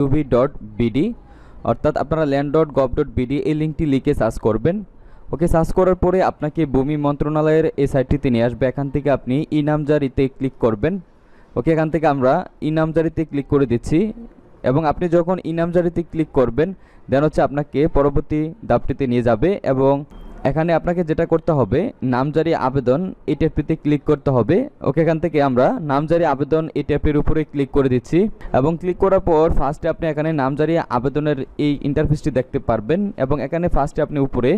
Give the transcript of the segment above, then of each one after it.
gov.bd অর্থাৎ আপনারা land.gov.bd এই লিঙ্কটি লিখে সার্চ করবেন। ওকে, সার্চ করার পরে আপনাকে ভূমি মন্ত্রণালয়ের এই সাইটটিতে নিয়ে আসবে। এখান থেকে আপনি ই নামজারিতে ক্লিক করবেন। ওকে, এখান থেকে আমরা ই নামজারিতে ক্লিক করে দিচ্ছি এবং আপনি যখন ই নামজারিতে ক্লিক করবেন দেন হচ্ছে আপনাকে পরবর্তী ধাপটিতে নিয়ে যাবে এবং এখানে আপনাকে যেটা করতে হবে নামজারি আবেদন এই ট্যাবটিতে ক্লিক করতে হবে। ওকে, এখান থেকে আমরা নামজারি আবেদন এই ট্যাবের উপরে ক্লিক করে দিচ্ছি এবং ক্লিক করার পর ফার্স্টে আপনি এখানে নামজারি আবেদনের এই ইন্টারফেসটি দেখতে পারবেন এবং এখানে ফার্স্টে আপনি উপরে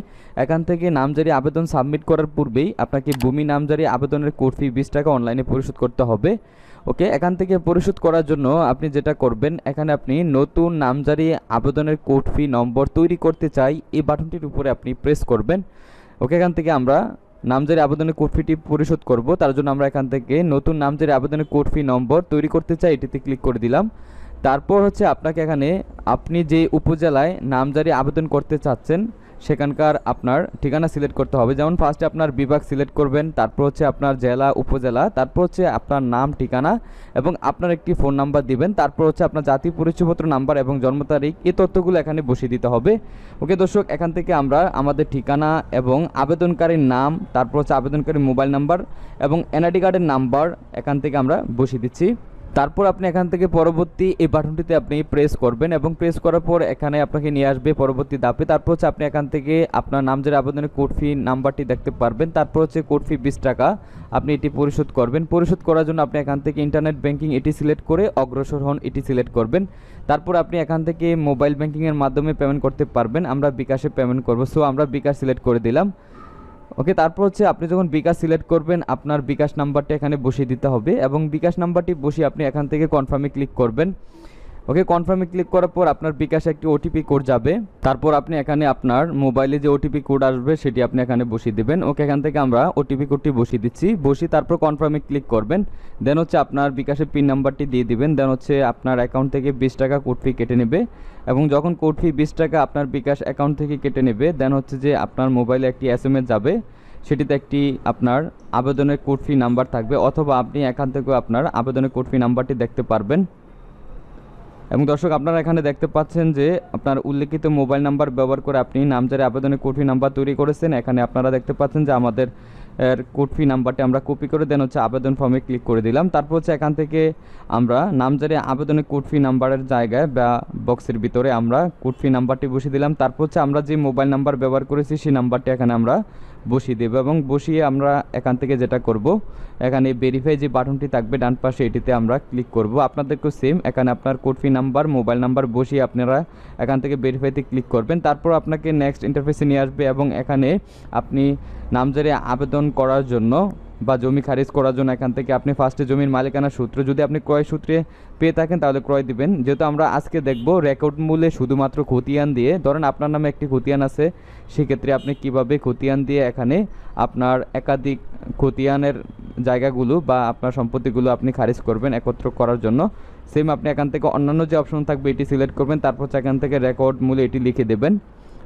এখান থেকে নামজারি আবেদন সাবমিট করার পূর্বেই আপনাকে ভূমি নামজারি আবেদনের কোড ফি 20 টাকা অনলাইনে পরিশোধ করতে হবে। ওকে, এখান থেকে পরিশোধ করার জন্য আপনি যেটা করবেন এখানে আপনি নতুন নামজারি আবেদনের কোড ফি নম্বর তৈরি করতে চাই এই বাটনটির উপরে আপনি প্রেস করবেন। ওকে, এখান থেকে আমরা নামজারি আবেদনের কোড ফিটি পরিশোধ করব। তার জন্য আমরা এখান থেকে নতুন নামজারি আবেদনের কোড ফি নম্বর তৈরি করতে চাই এটিতে ক্লিক করে দিলাম। তারপর হচ্ছে আপনাকে এখানে আপনি যে উপজেলায় নামজারি আবেদন করতে চাচ্ছেন সেখানকার আপনার ঠিকানা সিলেক্ট করতে হবে। যেমন ফার্স্টে আপনার বিভাগ সিলেক্ট করবেন, তারপর হচ্ছে আপনার জেলা উপজেলা, তারপর হচ্ছে আপনার নাম ঠিকানা এবং আপনার একটি ফোন নাম্বার দিবেন, তারপর হচ্ছে আপনার জাতীয় পরিচয়পত্র নাম্বার এবং জন্ম তারিখ এই তথ্যগুলো এখানে বসিয়ে দিতে হবে। ওকে দর্শক, এখান থেকে আমরা আমাদের ঠিকানা এবং আবেদনকারীর নাম, তারপর হচ্ছে আবেদনকারীর মোবাইল নাম্বার এবং এনআইডি কার্ডের নাম্বার এখান থেকে আমরা বসিয়ে দিচ্ছি। তারপর আপনি এখান থেকে পরবর্তী এই বাটনটিতে আপনি প্রেস করবেন এবং প্রেস করার পর এখানে আপনাকে নিয়ে আসবে পরবর্তী ধাপে। তারপর হচ্ছে আপনি এখান থেকে আপনার নামজারি আবেদনের কোড ফি নাম্বারটি দেখতে পারবেন। তারপর হচ্ছে কোড ফি 20 টাকা আপনি এটি পরিশোধ করবেন। পরিশোধ করার জন্য আপনি এখান থেকে ইন্টারনেট ব্যাংকিং এটি সিলেক্ট করে অগ্রসর হন এটি সিলেক্ট করবেন। তারপর আপনি এখান থেকে মোবাইল ব্যাংকিংয়ের মাধ্যমে পেমেন্ট করতে পারবেন। আমরা বিকাশে পেমেন্ট করব, সো আমরা বিকাশ সিলেক্ট করে দিলাম। ওকে, তারপর হচ্ছে আপনি যখন বিকাশ সিলেক্ট করবেন আপনার বিকাশ নাম্বারটি এখানে বসিয়ে দিতে হবে এবং বিকাশ নাম্বারটি বসিয়ে আপনি এখান থেকে কনফার্মে ক্লিক করবেন। ওকে, কনফার্মে ক্লিক করার পর আপনার বিকাশে একটি ওটিপি কোড যাবে। তারপর আপনি এখানে আপনার মোবাইলে যে ওটিপি কোড আসবে সেটি আপনি এখানে বসিয়ে দেবেন। ওকে, এখান থেকে আমরা ওটিপি কোডটি বসিয়ে দিচ্ছি। বসিয়ে তারপর কনফার্মে ক্লিক করবেন। দেন হচ্ছে আপনার বিকাশের পিন নাম্বারটি দিয়ে দিবেন। দেন হচ্ছে আপনার অ্যাকাউন্ট থেকে 20 টাকা কোড ফি কেটে নেবে এবং যখন কোড ফি 20 টাকা আপনার বিকাশ অ্যাকাউন্ট থেকে কেটে নেবে দেন হচ্ছে যে আপনার মোবাইলে একটি SMS যাবে, সেটিতে একটি আপনার আবেদনের কোড ফি নাম্বার থাকবে অথবা আপনি এখান থেকেও আপনার আবেদনের কোড ফি নাম্বারটি দেখতে পারবেন। এবং দর্শক, আপনারা এখানে দেখতে পাচ্ছেন যে আপনার উল্লেখিত মোবাইল নাম্বার ব্যবহার করে আপনি নামজারি আবেদনের কোড ফি নাম্বার তৈরি করেছেন। এখানে আপনারা দেখতে পাচ্ছেন যে আমাদের কোড ফি নাম্বারটি আমরা কপি করে দেন হচ্ছে আবেদন ফর্মে ক্লিক করে দিলাম। তারপর হচ্ছে এখান থেকে আমরা নামজারি আবেদনের কোড ফি নাম্বারের জায়গায় বা বক্সের ভিতরে আমরা কোড ফি নাম্বারটি বসিয়ে দিলাম। তারপর হচ্ছে আমরা যে মোবাইল নাম্বার ব্যবহার করেছি সেই নাম্বারটি এখানে আমরা বসিয়ে দেব এবং বসিয়ে আমরা এখান থেকে যেটা করব এখানে ভেরিফাই যে বাটনটি থাকবে ডান পাশে এটিতে আমরা ক্লিক করব। আপনাদেরকেও সেম এখানে আপনার কোড ফি নাম্বার মোবাইল নাম্বার বসিয়ে আপনারা এখান থেকে ভেরিফাইতে ক্লিক করবেন। তারপর আপনাকে নেক্সট ইন্টারফেসে নিয়ে আসবে এবং এখানে আপনি নামজারি আবেদন করার জন্য বা জমি খারিজ করার জন্য এখান থেকে আপনি ফার্স্টে জমির মালিকানা সূত্র যদি আপনি ক্রয় সূত্রে পেয়ে থাকেন তাহলে ক্রয় দিবেন। যেহেতু আমরা আজকে দেখব রেকর্ড মূল্যে শুধুমাত্র খতিয়ান দিয়ে, ধরেন আপনার নামে একটি খতিয়ান আছে, সেক্ষেত্রে আপনি কিভাবে খতিয়ান দিয়ে এখানে আপনার একাধিক খতিয়ানের জায়গাগুলো বা আপনার সম্পত্তিগুলো আপনি খারিজ করবেন একত্র করার জন্য। সেম আপনি এখান থেকে অন্যান্য যে অপশন থাকবে এটি সিলেক্ট করবেন, তারপর এখান থেকে রেকর্ড মূল্য এটি লিখে দেবেন।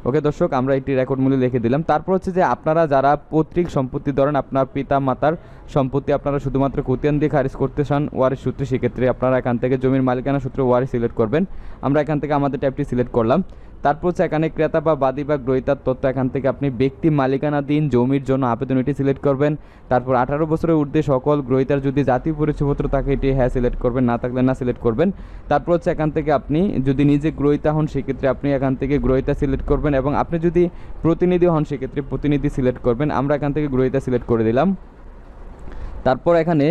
ওকে দর্শক, আমরা একটি রেকর্ড মূল্য লিখে দিলাম। তারপর হচ্ছে যে আপনারা যারা পৈতৃক সম্পত্তি ধরেন আপনার পিতা মাতার সম্পত্তি আপনারা শুধুমাত্র খতিয়ান দিয়ে খারিজ করতে চান ওয়ারিশ সূত্রে, সেক্ষেত্রে আপনারা এখান থেকে জমির মালিকানা সূত্রে ওয়ারিশ সিলেক্ট করবেন। আমরা এখান থেকে আমাদের ট্যাবটি সিলেক্ট করলাম। তারপর হচ্ছে এখানে ক্রেতা বা বাদী বা গ্রহীতার তথ্য এখান থেকে আপনি ব্যক্তি মালিকানাধীন জমির জন্য আবেদন এটি সিলেক্ট করবেন। তারপর 18 বছরের ঊর্ধ্বে সকল গ্রহীতার যদি জাতীয় পরিচয়পত্র থাকে এটি হ্যাঁ সিলেক্ট করবেন, না থাকলে না সিলেক্ট করবেন। তারপর হচ্ছে এখান থেকে আপনি যদি নিজে গ্রহীতা হন সেক্ষেত্রে আপনি এখান থেকে গ্রহীতা সিলেক্ট করবেন এবং আপনি যদি প্রতিনিধি হন সেক্ষেত্রে প্রতিনিধি সিলেক্ট করবেন। আমরা এখান থেকে গ্রহীতা সিলেক্ট করে দিলাম। তারপর এখানে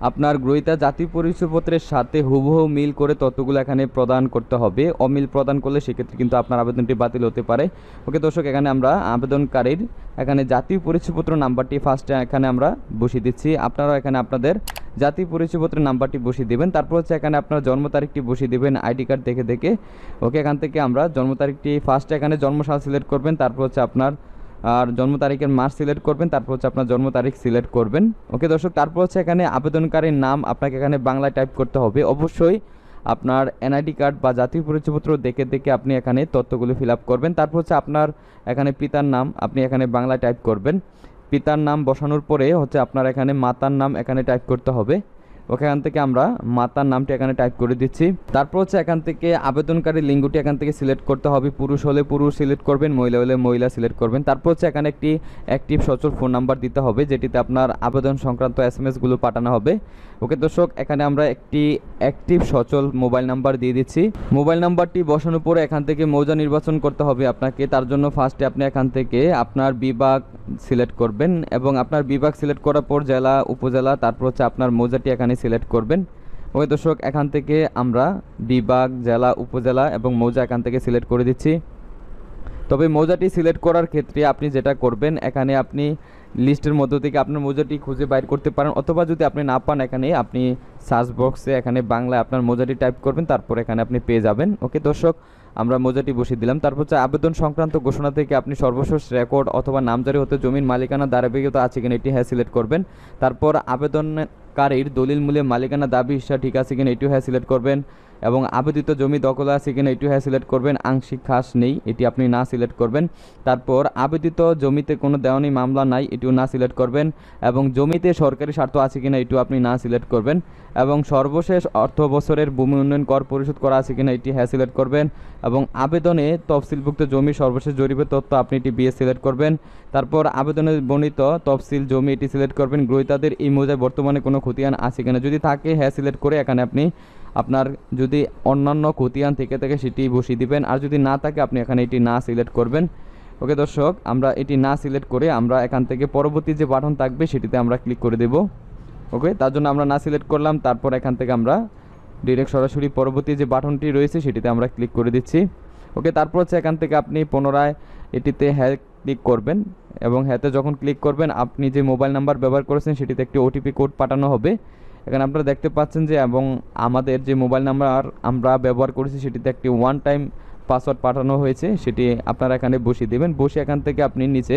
আপনার গ্রহীতা জাতীয় পরিচয়পত্রের সাথে হুবহু মিল করে তথ্যগুলো এখানে প্রদান করতে হবে। অমিল প্রদান করলে সেক্ষেত্রে কিন্তু আপনার আবেদনটি বাতিল হতে পারে। ওকে দর্শক, এখানে আমরা আবেদনকারীর এখানে জাতীয় পরিচয়পত্র নাম্বারটি ফার্স্টে এখানে আমরা বসিয়ে দিচ্ছি। আপনারাও এখানে আপনাদের জাতীয় পরিচয়পত্রের নাম্বারটি বসিয়ে দেবেন। তারপর হচ্ছে এখানে আপনার জন্ম তারিখটি বসিয়ে দেবেন আইডি কার্ড দেখে দেখে। ওকে, এখান থেকে আমরা জন্ম তারিখটি ফার্স্টে এখানে জন্মসাল সিলেক্ট করবেন, তারপর হচ্ছে আপনার আর জন্ম তারিখের মাস সিলেক্ট করবেন, তারপর হচ্ছে আপনার জন্ম তারিখ সিলেক্ট করবেন। ওকে দর্শক, তারপর হচ্ছে এখানে আবেদনকারীর নাম আপনাকে এখানে বাংলায় টাইপ করতে হবে। অবশ্যই আপনার এনআইডি কার্ড বা জাতীয় পরিচয়পত্র দেখে দেখে আপনি এখানে তথ্যগুলো ফিল আপ করবেন। তারপর হচ্ছে আপনার এখানে পিতার নাম আপনি এখানে বাংলায় টাইপ করবেন। পিতার নাম বসানোর পরে হচ্ছে আপনার এখানে মাতার নাম এখানে টাইপ করতে হবে। ওকে, এখান থেকে আমরা মাতার নামটি এখানে টাইপ করে দিচ্ছি। তারপর হচ্ছে এখান থেকে আবেদনকারীর লিঙ্গটি এখান থেকে সিলেক্ট করতে হবে। পুরুষ হলে পুরুষ সিলেক্ট করবেন, মহিলা হলে মহিলা সিলেক্ট করবেন। তারপর হচ্ছে এখানে একটি অ্যাক্টিভ সচল ফোন নাম্বার দিতে হবে, যেটিতে আপনার আবেদন সংক্রান্ত এসএমএসগুলো পাঠানো হবে। ওকে দর্শক, এখানে আমরা একটি অ্যাক্টিভ সচল মোবাইল নাম্বার দিয়ে দিচ্ছি। মোবাইল নাম্বারটি বসানোর পরে এখান থেকে মৌজা নির্বাচন করতে হবে আপনাকে। তার জন্য ফার্স্টে আপনি এখান থেকে আপনার বিভাগ সিলেক্ট করবেন এবং আপনার বিভাগ সিলেক্ট করার পর জেলা, উপজেলা, তারপর হচ্ছে আপনার মৌজাটি এখানে সিলেক্ট করবেন। ওকে দর্শক, এখান থেকে আমরা বিভাগ, জেলা, উপজেলা এবং মৌজা এখান থেকে সিলেক্ট করে দিচ্ছি। তবে মৌজাটি সিলেক্ট করার ক্ষেত্রে আপনি যেটা করবেন, এখানে আপনি লিস্টের মধ্য থেকে আপনার মৌজাটি খুঁজে বাইর করতে পারেন, অথবা যদি আপনি না পান এখানে আপনি সার্চ বক্সে এখানে বাংলায় আপনার মৌজাটি টাইপ করবেন, তারপর এখানে আপনি পেয়ে যাবেন। ওকে দর্শক, আমরা মৌজাটি বসিয়ে দিলাম। তারপর হচ্ছে আবেদন সংক্রান্ত ঘোষণা থেকে আপনি সর্বশেষ রেকর্ড অথবা নামজারি হতে জমির মালিকানা ধারাবাহিকতা আছে কিনা এটি হ্যাঁ সিলেক্ট করবেন। তারপর আবেদনকারীর দলিল মূলে মালিকানা দাবি হিসা ঠিক আছে কিনা এটিও হ্যাঁ সিলেক্ট করবেন এবং আবেদিত জমি দখল আছে কিনা এটিও হ্যাঁ সিলেক্ট করবেন। আংশিক খাস নেই, এটি আপনি না সিলেক্ট করবেন। তারপর আবেদিত জমিতে কোনো দেওয়ানি মামলা নাই, এটিও না সিলেক্ট করবেন এবং জমিতে সরকারি স্বার্থ আছে কিনা এটিও আপনি না সিলেক্ট করবেন এবং সর্বশেষ অর্থ বছরের ভূমি উন্নয়ন কর পরিশোধ করা আছে কিনা এটি হ্যাঁ সিলেক্ট করবেন এবং আবেদনে তফসিলভুক্ত জমি সর্বশেষ জরিপের তথ্য আপনি এটি বিএস সিলেক্ট করবেন। তারপর আবেদনে বর্ণিত তফসিল জমি এটি সিলেক্ট করবেন। গ্রহীতাদের এই মৌজায় বর্তমানে কোনো খতিয়ান আছে কিনা, যদি থাকে হ্যাঁ সিলেক্ট করে এখানে আপনি আপনার যদি অন্যান্য খতিয়ান থেকে থাকে সেটি বসিয়ে দিবেন, আর যদি না থাকে আপনি এখানে এটি না সিলেক্ট করবেন। ওকে দর্শক, আমরা এটি না সিলেক্ট করে আমরা এখান থেকে পরবর্তী যে বাটন থাকবে সেটিতে আমরা ক্লিক করে দেব। ওকে, তার জন্য আমরা না সিলেক্ট করলাম। তারপর এখান থেকে আমরা ডিরেক্ট সরাসরি পরবর্তী যে বাটনটি রয়েছে সেটিতে আমরা ক্লিক করে দিচ্ছি। ওকে, তারপর হচ্ছে এখান থেকে আপনি পুনরায় এটিতে হ্যাঁ ক্লিক করবেন এবং হ্যাঁতে যখন ক্লিক করবেন আপনি যে মোবাইল নাম্বার ব্যবহার করেছেন সেটিতে একটি ওটিপি কোড পাঠানো হবে। এখানে আপনারা দেখতে পাচ্ছেন যে এবং আমাদের যে মোবাইল নাম্বার আমরা ব্যবহার করেছি সেটিতে একটি ওয়ান টাইম পাসওয়ার্ড পাঠানো হয়েছে, সেটি আপনারা এখানে বসিয়ে দেবেন। বসে এখান থেকে আপনি নিচে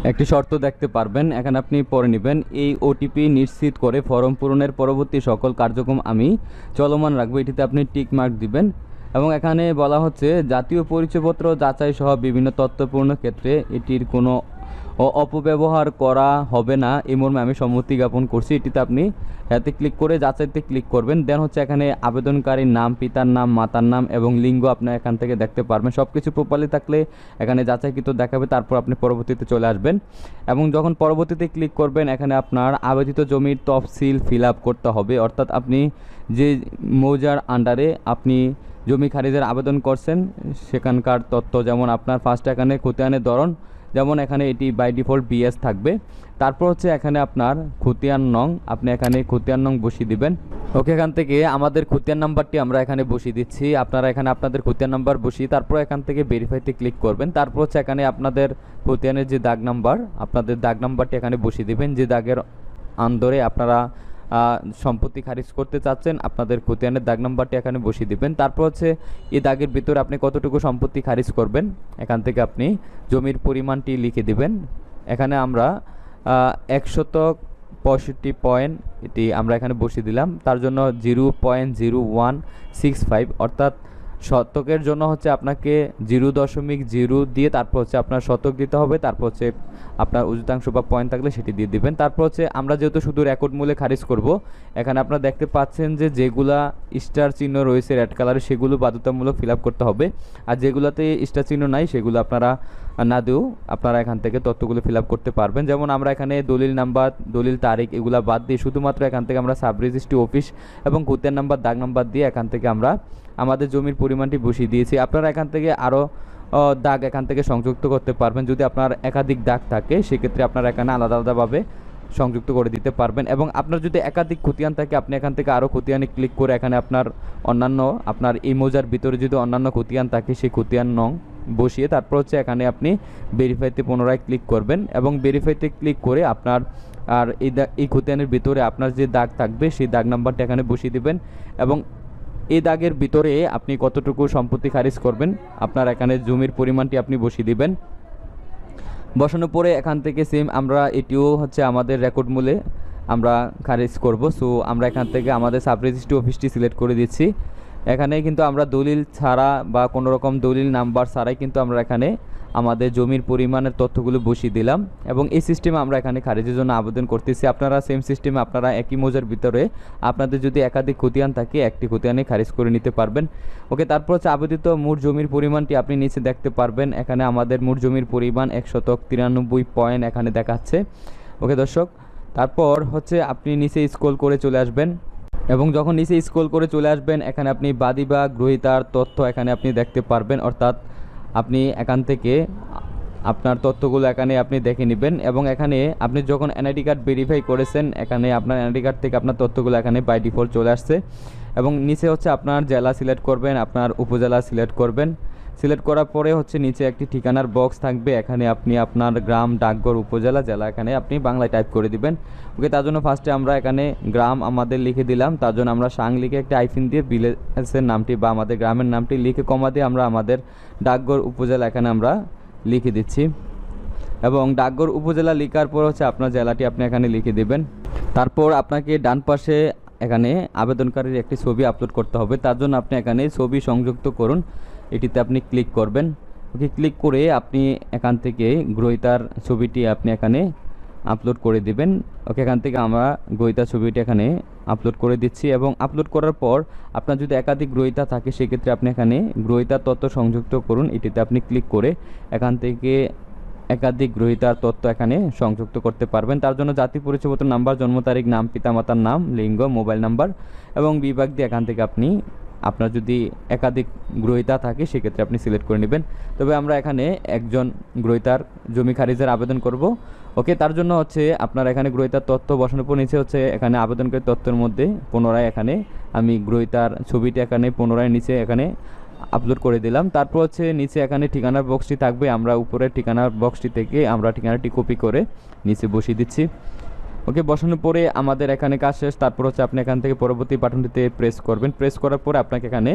একটি শর্ত দেখতে পারবেন, এখানে আপনি পড়ে নেবেন। এই ওটিপি নিশ্চিত করে ফর্ম পূরণের পরবর্তী সকল কার্যক্রম আমি চলমান রাখবো, এটিতে আপনি টিক মার্ক দিবেন। এবং এখানে বলা হচ্ছে জাতীয় পরিচয়পত্র যাচাই সহ বিভিন্ন তথ্যপূর্ণ ক্ষেত্রে এটির কোনো অপব্যবহার করা হবে না এই মর্মে আমি সম্মতি জ্ঞাপন করছি। এটিতে আপনি হাতে ক্লিক করে যাচাইতে ক্লিক করবেন। দেন হচ্ছে এখানে আবেদনকারীর নাম, পিতার নাম, মাতার নাম এবং লিঙ্গ আপনি এখান থেকে দেখতে পারবেন। সব কিছু প্রপারলি থাকলে এখানে যাচাইকৃত দেখাবে, তারপর আপনি পরবর্তীতে চলে আসবেন এবং যখন পরবর্তীতে ক্লিক করবেন এখানে আপনার আবেদিত জমির তফসিল ফিল আপ করতে হবে, অর্থাৎ আপনি যে মৌজার আন্ডারে আপনি জমি খারিজের আবেদন করছেন সেখানকার তথ্য, যেমন আপনার ফার্স্ট এখানে খতিয়ানের ধরন, যেমন এখানে এটি বাই ডিফল্ট বিএস থাকবে। তারপর হচ্ছে এখানে আপনার খতিয়ান নং, আপনি এখানে খতিয়ান নং বসিয়ে দিবেন। ওকে, এখান থেকে আমাদের খতিয়ান নাম্বারটি আমরা এখানে বসিয়ে দিচ্ছি। আপনারা এখানে আপনাদের খতিয়ান নাম্বার বসিয়ে তারপর এখান থেকে ভেরিফাইতে ক্লিক করবেন। তারপর হচ্ছে এখানে আপনাদের খতিয়ানের যে দাগ নাম্বার, আপনাদের দাগ নাম্বারটি এখানে বসিয়ে দিবেন। যে দাগের আন্দরে আপনারা সম্পত্তি খারিজ করতে চাচ্ছেন আপনাদের খতিয়ানের দাগ নাম্বারটি এখানে বসিয়ে দিবেন। তারপর হচ্ছে এই দাগের ভিতরে আপনি কতটুকু সম্পত্তি খারিজ করবেন এখান থেকে আপনি জমির পরিমাণটি লিখে দিবেন। এখানে আমরা 165 পয়েন্ট এটি আমরা এখানে বসিয়ে দিলাম, তার জন্য 0.0165 অর্থাৎ শতকের জন্য হচ্ছে আপনাকে 0.0 দিয়ে তারপর হচ্ছে আপনার শতক দিতে হবে, তারপর হচ্ছে আপনার উচিতাংশ বা পয়েন্ট থাকলে সেটি দিয়ে দিবেন। তারপর হচ্ছে আমরা যেহেতু শুধু রেকর্ড মূল্যে খারিজ করব, এখানে আপনারা দেখতে পাচ্ছেন যে যেগুলা স্টার চিহ্ন রয়েছে রেড কালারে সেগুলো বাধ্যতামূলক ফিল আপ করতে হবে, আর যেগুলোতে স্টার চিহ্ন নাই সেগুলো আপনারা না দিয়েও আপনারা এখান থেকে তথ্যগুলো ফিল আপ করতে পারবেন। যেমন আমরা এখানে দলিল নাম্বার, দলিল তারিখ এগুলা বাদ দিয়ে শুধুমাত্র এখান থেকে আমরা সাব রেজিস্ট্রি অফিস এবং খতিয়ান নাম্বার, দাগ নাম্বার দিয়ে এখান থেকে আমরা আমাদের জমির পরিমাণটি বসিয়ে দিয়েছি। আপনারা এখান থেকে আরও দাগ এখান থেকে সংযুক্ত করতে পারবেন। যদি আপনার একাধিক দাগ থাকে সেক্ষেত্রে আপনারা এখানে আলাদা আলাদাভাবে সংযুক্ত করে দিতে পারবেন এবং আপনার যদি একাধিক খতিয়ান থাকে আপনি এখান থেকে আরও খতিয়ানে ক্লিক করে এখানে আপনার অন্যান্য আপনার এই মৌজার ভিতরে যদি অন্যান্য খতিয়ান থাকে সেই খতিয়ান নং বসিয়ে তারপর হচ্ছে এখানে আপনি ভেরিফাইতে পুনরায় ক্লিক করবেন এবং ভেরিফাইতে ক্লিক করে আপনার আর এই খতিয়ানের ভিতরে আপনার যে দাগ থাকবে সেই দাগ নাম্বারটা এখানে বসিয়ে দিবেন এবং এই দাগের ভিতরে আপনি কতটুকু সম্পত্তি খারিজ করবেন আপনার এখানে জমির পরিমাণটি আপনি বসিয়ে দিবেন। বসানোর পরে এখান থেকে সেম আমরা এটিও হচ্ছে আমাদের রেকর্ড মূল্যে আমরা খারিজ করব। সো আমরা এখান থেকে আমাদের সাব রেজিস্ট্রি অফিসটি সিলেক্ট করে দিচ্ছি এখানে কিন্তু আমরা দলিল ছাড়া বা কোনো রকম দলিল নাম্বার ছাড়াই কিন্তু আমরা এখানে আমাদের জমির পরিমাণের তথ্যগুলো বসিয়ে দিলাম এবং এই সিস্টেমে আমরা এখানে খারিজের জন্য আবেদন করতেছি। আপনারা সেম সিস্টেমে আপনারা একই মৌজার ভিতরে আপনাদের যদি একাধিক খতিয়ান থাকে একটি খতিয়ানে খারিজ করে নিতে পারবেন। ওকে, তারপর হচ্ছে আবেদিত মোট জমির পরিমাণটি আপনি নিচে দেখতে পারবেন। এখানে আমাদের মোট জমির পরিমাণ 193 পয়েন্ট এখানে দেখাচ্ছে। ওকে দর্শক, তারপর হচ্ছে আপনি নিচে স্ক্রল করে চলে আসবেন এবং যখন নিচে স্ক্রল করে চলে আসবেন এখানে আপনি বাদী বা গ্রহীতার তথ্য এখানে আপনি দেখতে পারবেন, অর্থাৎ আপনি এখান থেকে আপনার তথ্যগুলো এখানে আপনি দেখে নেবেন এবং এখানে আপনি যখন এনআইডি কার্ড ভেরিফাই করেছেন এখানে আপনার এনআইডি কার্ড থেকে আপনার তথ্যগুলো এখানে বাই ডিফল্ট চলে আসছে এবং নিচে হচ্ছে আপনার জেলা সিলেক্ট করবেন, আপনার উপজেলা সিলেক্ট করবেন। সিলেক্ট করার পরে হচ্ছে নিচে একটি ঠিকানার বক্স থাকবে, এখানে আপনি আপনার গ্রাম, ডাকঘর, উপজেলা, জেলা এখানে আপনি বাংলায় টাইপ করে দিবেন। ওকে, তার জন্য ফার্স্টে আমরা এখানে গ্রাম আমাদের লিখে দিলাম, তার জন্য আমরা সাং লিখে একটা আইফিন দিয়ে ভিলেজের নামটি বা আমাদের গ্রামের নামটি লিখে কমা দিয়ে আমরা আমাদের ডাকঘর, উপজেলা এখানে আমরা লিখে দিচ্ছি এবং ডাকঘর, উপজেলা লেখার পর হচ্ছে আপনার জেলাটি আপনি এখানে লিখে দিবেন। তারপর আপনাকে ডান পাশে এখানে আবেদনকারীর একটি ছবি আপলোড করতে হবে, তার জন্য আপনি এখানে ছবি সংযুক্ত করুন, এটিতে আপনি ক্লিক করবেন। ওকে, ক্লিক করে আপনি এখান থেকে গ্রহীতার ছবিটি আপনি এখানে আপলোড করে দিবেন। ওকে, এখান থেকে আমরা গ্রহীতার ছবিটি এখানে আপলোড করে দিচ্ছি এবং আপলোড করার পর আপনার যদি একাধিক গ্রহীতা থাকে সেক্ষেত্রে আপনি এখানে গ্রহীতার তথ্য সংযুক্ত করুন, এটিতে আপনি ক্লিক করে এখান থেকে একাধিক গ্রহীতার তথ্য এখানে সংযুক্ত করতে পারবেন। তার জন্য জাতি পরিচয়পত্র নাম্বার, জন্ম তারিখ, নাম, পিতামাতার নাম, লিঙ্গ, মোবাইল নাম্বার এবং বিভাগ দিয়ে এখান থেকে আপনি আপনার যদি একাধিক গ্রহীতা থাকে সেক্ষেত্রে আপনি সিলেক্ট করে নেবেন। তবে আমরা এখানে একজন গ্রহীতার জমি খারিজের আবেদন করব। ওকে, তার জন্য হচ্ছে আপনার এখানে গ্রহীতার তথ্য বসানোর পর নিচে হচ্ছে এখানে আবেদনকারী তথ্যের মধ্যে পুনরায় এখানে আমি গ্রহীতার ছবিটি এখানে পুনরায় নিচে এখানে আপলোড করে দিলাম। তারপর হচ্ছে নিচে এখানে ঠিকানার বক্সটি থাকবে, আমরা উপরের ঠিকানার বক্সটি থেকে আমরা ঠিকানাটি কপি করে নিচে বসিয়ে দিচ্ছি। ওকে, বসানোর পরে আমাদের এখানে কাজ শেষ। তারপর হচ্ছে আপনি এখান থেকে পরবর্তী বাটনটিতে প্রেস করবেন। প্রেস করার পরে আপনাকে এখানে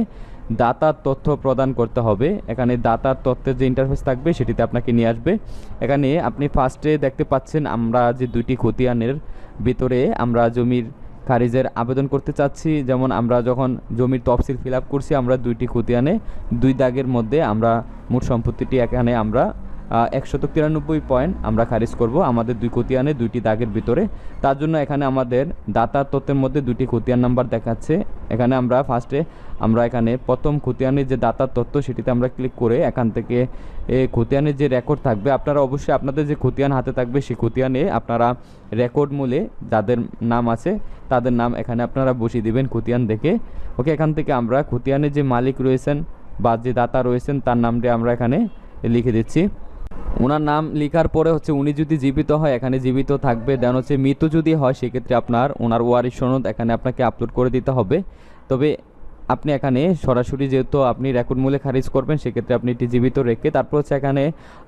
দাতার তথ্য প্রদান করতে হবে। এখানে দাতার তথ্যের যে ইন্টারফেস থাকবে সেটিতে আপনাকে নিয়ে আসবে। এখানে আপনি ফার্স্টে দেখতে পাচ্ছেন আমরা যে দুইটি খতিয়ানের ভিতরে আমরা জমির খারিজের আবেদন করতে চাচ্ছি। যেমন আমরা যখন জমির তফসিল ফিল আপ করছি আমরা দুইটি খতিয়ানে 2 দাগের মধ্যে আমরা মোট সম্পত্তিটি এখানে আমরা 193 পয়েন্ট আমরা খারিজ করব আমাদের 2 খতিয়ানে 2টি দাগের ভিতরে। তার জন্য এখানে আমাদের দাতার তথ্যের মধ্যে 2টি খতিয়ান নাম্বার দেখাচ্ছে। এখানে আমরা ফার্স্টে আমরা এখানে প্রথম খতিয়ানের যে দাতার তথ্য সেটিতে আমরা ক্লিক করে এখান থেকে খতিয়ানের যে রেকর্ড থাকবে, আপনারা অবশ্যই আপনাদের যে খতিয়ান হাতে থাকবে সেই খতিয়ানে আপনারা রেকর্ড মূলে যাদের নাম আছে তাদের নাম এখানে আপনারা বসিয়ে দিবেন খতিয়ান দেখে। ওকে, এখান থেকে আমরা খতিয়ানের যে মালিক রয়েছেন বা যে দাতা রয়েছেন তার নামটি আমরা এখানে লিখে দিচ্ছি। ওনার নাম লেখার পরে হচ্ছে উনি যদি জীবিত হয় এখানে জীবিত থাকবে, দেন হচ্ছে মৃত যদি হয় সেক্ষেত্রে আপনার ওনার ওয়ারিশ সনদ এখানে আপনাকে আপলোড করে দিতে হবে। তবে আপনি এখানে সরাসরি যেহেতু আপনি রেকর্ড মূলে খারিজ করবেন সেক্ষেত্রে আপনি এটি জীবিত রেখে তারপর হচ্ছে এখানে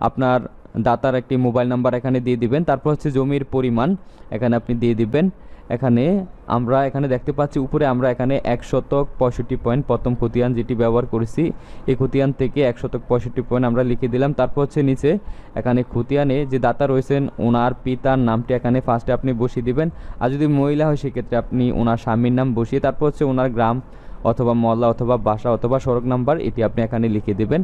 আপনার দাতার একটি মোবাইল নাম্বার এখানে দিয়ে দিবেন। তারপর হচ্ছে জমির পরিমাণ এখানে আপনি দিয়ে দিবেন। এখানে আমরা এখানে দেখতে পাচ্ছি উপরে আমরা এখানে 165 পয়েন্ট প্রথম খতিয়ান যেটি ব্যবহার করেছি এই খতিয়ান থেকে 165 পয়েন্ট আমরা লিখে দিলাম। তারপর হচ্ছে নিচে এখানে খতিয়ানে যে দাতা রয়েছেন ওনার পিতার নামটি এখানে ফার্স্টে আপনি বসিয়ে দিবেন, আর যদি মহিলা হয় সেক্ষেত্রে আপনি ওনার স্বামীর নাম বসিয়ে তারপর হচ্ছে ওনার গ্রাম অথবা মহল্লা অথবা বাসা অথবা সড়ক নাম্বার এটি আপনি এখানে লিখে দেবেন।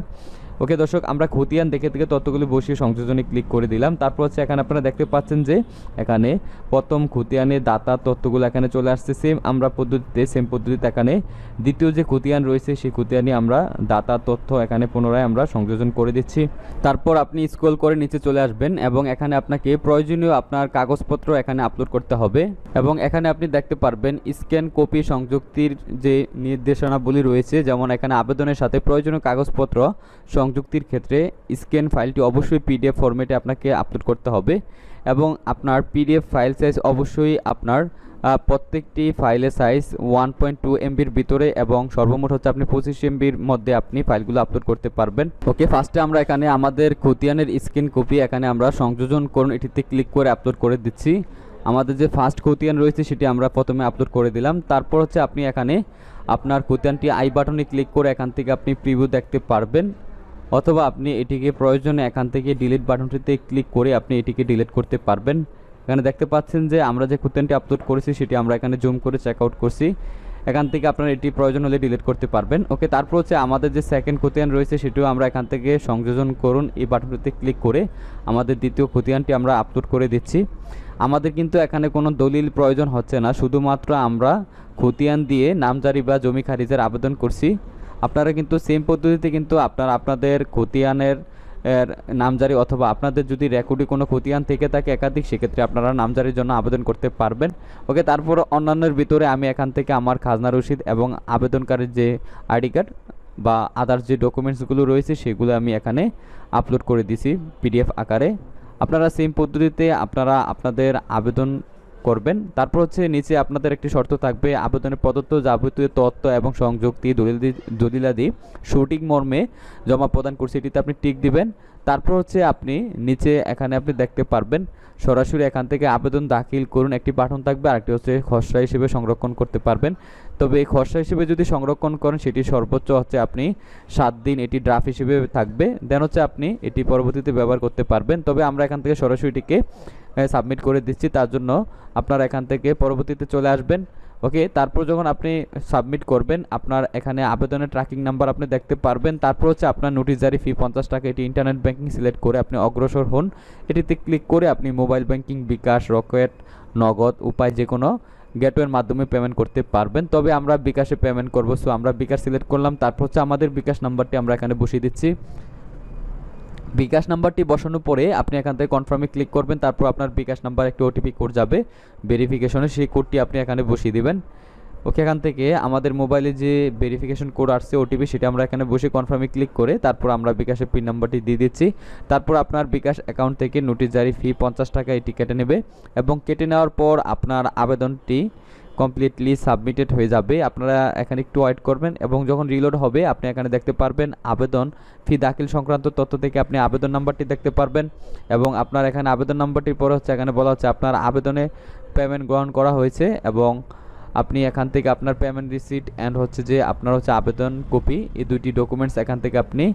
ওকে দর্শক, আমরা খতিয়ান দেখে থেকে তথ্যগুলি বসিয়ে সংযোজনে ক্লিক করে দিলাম। তারপর হচ্ছে এখানে আপনারা দেখতে পাচ্ছেন যে এখানে প্রথম খতিয়ানে দাতা তথ্যগুলো এখানে চলে আসছে সেম পদ্ধতিতে এখানে দ্বিতীয় যে খতিয়ান রয়েছে সেই খতিয়ানে আমরা দাতা তথ্য এখানে পুনরায় আমরা সংযোজন করে দিচ্ছি। তারপর আপনি স্ক্রল করে নিচে চলে আসবেন এবং এখানে আপনাকে প্রয়োজনীয় আপনার কাগজপত্র এখানে আপলোড করতে হবে এবং এখানে আপনি দেখতে পারবেন স্ক্যান কপি সংযুক্তির যে নির্দেশনাবলী রয়েছে, যেমন এখানে আবেদনের সাথে প্রয়োজনীয় কাগজপত্র সংযুক্তির ক্ষেত্রে স্ক্যান ফাইলটি অবশ্যই পিডিএফ ফরম্যাটে আপনাকে আপলোড করতে হবে এবং আপনার পিডিএফ ফাইল সাইজ অবশ্যই আপনার প্রত্যেকটি ফাইলের সাইজ 1.2 MBর ভিতরে এবং সর্বমোট হচ্ছে আপনি 25 MBর মধ্যে আপনি ফাইলগুলো আপলোড করতে পারবেন। ওকে, ফার্স্টে আমরা এখানে আমাদের খতিয়ানের স্ক্যান কপি এখানে আমরা সংযোজন করুন এটিতে ক্লিক করে আপলোড করে দিচ্ছি। আমাদের যে ফার্স্ট খতিয়ান রয়েছে সেটি আমরা প্রথমে আপলোড করে দিলাম। তারপর হচ্ছে আপনি এখানে আপনার খতিয়ানটি আই বাটনে ক্লিক করে এখান থেকে আপনি প্রিভিউ দেখতে পারবেন অথবা আপনি এটিকে প্রয়োজনে এখান থেকে ডিলিট বাটনটিতে ক্লিক করে আপনি এটিকে ডিলিট করতে পারবেন। এখানে দেখতে পাচ্ছেন যে আমরা যে খতিয়ানটি আপলোড করেছি সেটি আমরা এখানে জুম করে চেক আউট করছি এখান থেকে আপনার এটি প্রয়োজন হলে ডিলিট করতে পারবেন। ওকে, তারপর হচ্ছে আমাদের যে সেকেন্ড খতিয়ান রয়েছে সেটিও আমরা এখান থেকে সংযোজন করুন এই বাটনটিতে ক্লিক করে আমাদের দ্বিতীয় খতিয়ানটি আমরা আপলোড করে দিচ্ছি। আমাদের কিন্তু এখানে কোনো দলিল প্রয়োজন হচ্ছে না, শুধুমাত্র আমরা খতিয়ান দিয়ে নামজারি বা জমি খারিজের আবেদন করছি। আপনারা কিন্তু সেম পদ্ধতিতে কিন্তু আপনাদের খতিয়ানের নামজারি অথবা আপনাদের যদি রেকর্ডে কোনো খতিয়ান থেকে থাকে একাধিক, সেক্ষেত্রে আপনারা নামজারির জন্য আবেদন করতে পারবেন। ওকে, তারপর অন্যান্যের ভিতরে আমি এখান থেকে আমার খাজনা রসিদ এবং আবেদনকারীর যে আইডি কার্ড বা আদার্স যে ডকুমেন্টসগুলো রয়েছে সেগুলো আমি এখানে আপলোড করে দিছি পিডিএফ আকারে। আপনারা সেম পদ্ধতিতে আপনারা আপনাদের আবেদন করবেন। তারপর হচ্ছে নিচে আপনাদের একটি শর্ত থাকবে, আবেদনে প্রদত্ত যাবতীয় তথ্য এবং সংযুক্তি দলিলাদি সঠিক মর্মে জমা প্রদান করছে, এটিতে আপনি টিক দিবেন। তারপর হচ্ছে আপনি নিচে এখানে আপনি দেখতে পারবেন সরাসরি এখান থেকে আবেদন দাখিল করুন একটি বাটন থাকবে, আরেকটি হচ্ছে খসড়া হিসেবে সংরক্ষণ করতে পারবেন। তবে এই খসড়া হিসেবে যদি সংরক্ষণ করেন সেটি সর্বোচ্চ হচ্ছে আপনি 7 দিন এটি ড্রাফট হিসেবে থাকবে, দেন হচ্ছে আপনি এটি পরবর্তীতে ব্যবহার করতে পারবেন। তবে আমরা এখান থেকে সরাসরি এটিকে সাবমিট করে দিচ্ছি, তার জন্য আপনারা এখান থেকে পরবর্তীতে চলে আসবেন। ওকে, তারপর যখন আপনি সাবমিট করবেন আপনার এখানে আবেদনের ট্র্যাকিং নাম্বার আপনি দেখতে পারবেন। তারপর হচ্ছে আপনার নোটিশ জারি ফি 50 টাকা, এটি ইন্টারনেট ব্যাংকিং সিলেক্ট করে আপনি অগ্রসর হন। এটিতে ক্লিক করে আপনি মোবাইল ব্যাংকিং, বিকাশ, রকেট, নগদ উপায় যে কোনো গেটওয়ের মাধ্যমে পেমেন্ট করতে পারবেন। তবে আমরা বিকাশে পেমেন্ট করবো, সো আমরা বিকাশ সিলেক্ট করলাম। তারপর হচ্ছে আমাদের বিকাশ নাম্বারটি আমরা এখানে বসিয়ে দিচ্ছি। বিকাশ নাম্বারটি বসানোর পরে আপনি এখান থেকে কনফার্মে ক্লিক করবেন। তারপর আপনার বিকাশ নাম্বার একটি ওটিপি কোড যাবে ভেরিফিকেশনে, সেই কোডটি আপনি এখানে বসিয়ে দিবেন। ওকে, এখান থেকে আমাদের মোবাইলে যে ভেরিফিকেশন কোড আসছে ওটিপি, সেটা আমরা এখানে বসে কনফার্মে ক্লিক করে তারপর আমরা বিকাশের পিন নাম্বারটি দিয়ে দিচ্ছি। তারপর আপনার বিকাশ অ্যাকাউন্ট থেকে নোটিশ জারি ফি 50 টাকা এটি কেটে নেবে এবং কেটে নেওয়ার পর আপনার আবেদনটি কমপ্লিটলি সাবমিটেড হয়ে যাবে। আপনারা এখানে একটু ওয়েট করবেন এবং যখন রিলোড হবে আপনি এখানে দেখতে পারবেন আবেদন ফি দাখিল সংক্রান্ত তথ্য থেকে আপনি আবেদন নাম্বারটি দেখতে পারবেন এবং আপনার এখানে আবেদন নাম্বারটির পরে হচ্ছে এখানে বলা হচ্ছে আপনার আবেদনে পেমেন্ট গ্রহণ করা হয়েছে এবং আপনি এখান থেকে আপনার পেমেন্ট রিসিট অ্যান্ড হচ্ছে যে আপনার হচ্ছে আবেদন কপি, এই দুইটি ডকুমেন্টস এখান থেকে আপনি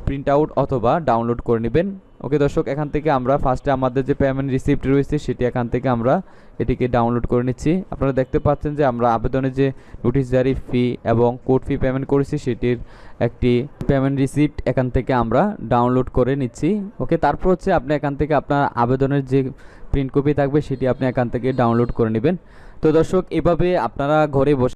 প্রিন্ট আউট অথবা ডাউনলোড করে নেবেন। ওকে দর্শক, এখান থেকে আমরা ফার্স্টে আমাদের যে পেমেন্ট রিসিপ্ট রয়েছে সেটি এখান থেকে আমরা এটিকে ডাউনলোড করে নিচ্ছি। আপনারা দেখতে পাচ্ছেন যে আমরা আবেদনের যে নোটিশ জারি ফি এবং কোড ফি পেমেন্ট করেছি সেটির একটি পেমেন্ট রিসিপ্ট এখান থেকে আমরা ডাউনলোড করে নিচ্ছি। ওকে, তারপর হচ্ছে আপনি এখান থেকে আপনার আবেদনের যে প্রিন্ট কপি থাকবে সেটি আপনি এখান থেকে ডাউনলোড করে নেবেন। তো দর্শক, এভাবে আপনারা ঘরে বসে